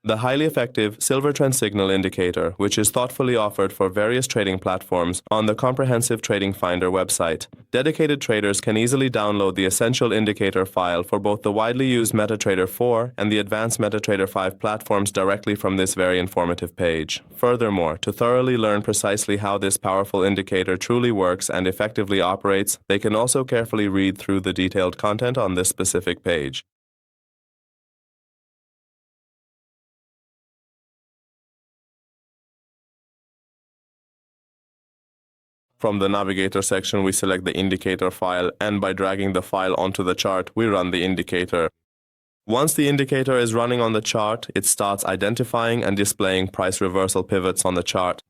The highly effective Silver Trend Signal Indicator, which is thoughtfully offered for various trading platforms on the comprehensive TradingFinder website. Dedicated traders can easily download the essential indicator file for both the widely used MetaTrader 4 and the advanced MetaTrader 5 platforms directly from this very informative page. Furthermore, to thoroughly learn precisely how this powerful indicator truly works and effectively operates, they can also carefully read through the detailed content on this specific page. From the navigator section, we select the indicator file, and by dragging the file onto the chart, we run the indicator. Once the indicator is running on the chart, it starts identifying and displaying price reversal pivots on the chart.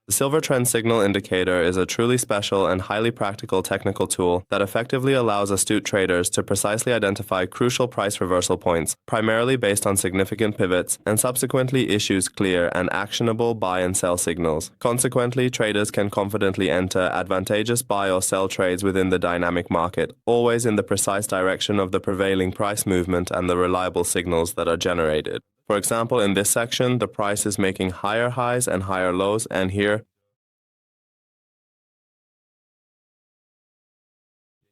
The Silver Trend Signal Indicator is a truly special and highly practical technical tool that effectively allows astute traders to precisely identify crucial price reversal points, primarily based on significant pivots, and subsequently issues clear and actionable buy and sell signals. Consequently, traders can confidently enter advantageous buy or sell trades within the dynamic market, always in the precise direction of the prevailing price movement and the reliable signals that are generated. For example, in this section, the price is making higher highs and higher lows, and here,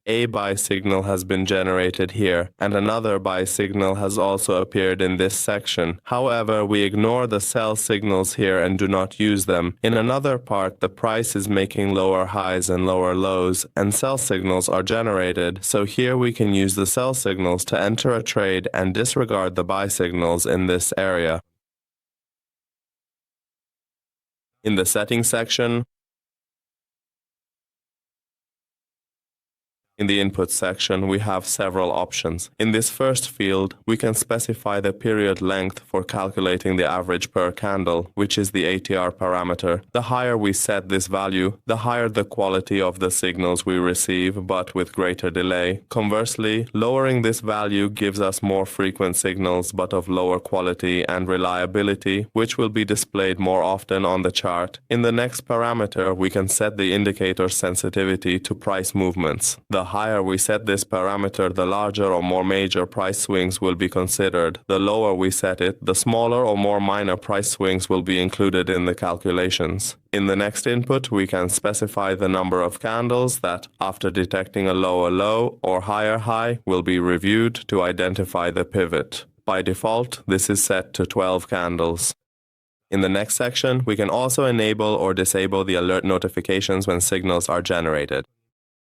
a buy signal has been generated here, and another buy signal has also appeared in this section. However, we ignore the sell signals here and do not use them. In another part, the price is making lower highs and lower lows, and sell signals are generated, so here we can use the sell signals to enter a trade and disregard the buy signals in this area. In the settings section, in the input section, we have several options. In this first field, we can specify the period length for calculating the average per candle, which is the ATR parameter. The higher we set this value, the higher the quality of the signals we receive, but with greater delay. Conversely, lowering this value gives us more frequent signals, but of lower quality and reliability, which will be displayed more often on the chart. In the next parameter, we can set the indicator sensitivity to price movements. The higher we set this parameter, the larger or more major price swings will be considered. The lower we set it, the smaller or more minor price swings will be included in the calculations. In the next input, we can specify the number of candles that, after detecting a lower low or higher high, will be reviewed to identify the pivot. By default, this is set to 12 candles. In the next section, we can also enable or disable the alert notifications when signals are generated.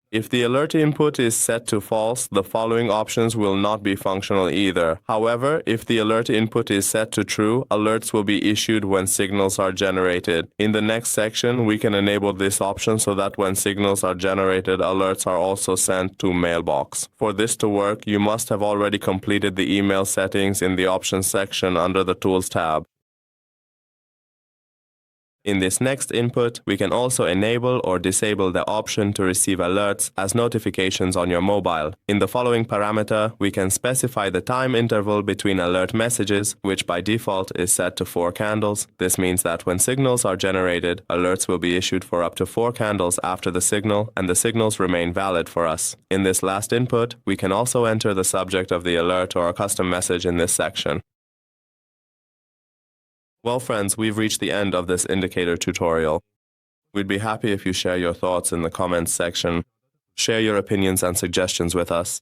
If the alert input is set to false, the following options will not be functional either. However, if the alert input is set to true, alerts will be issued when signals are generated. In the next section, we can enable this option so that when signals are generated, alerts are also sent to mailbox. For this to work, you must have already completed the email settings in the Options section under the Tools tab. In this next input, we can also enable or disable the option to receive alerts as notifications on your mobile. In the following parameter, we can specify the time interval between alert messages, which by default is set to 4 candles. This means that when signals are generated, alerts will be issued for up to 4 candles after the signal, and the signals remain valid for us. In this last input, we can also enter the subject of the alert or a custom message in this section. Well, friends, we've reached the end of this indicator tutorial. We'd be happy if you share your thoughts in the comments section. Share your opinions and suggestions with us.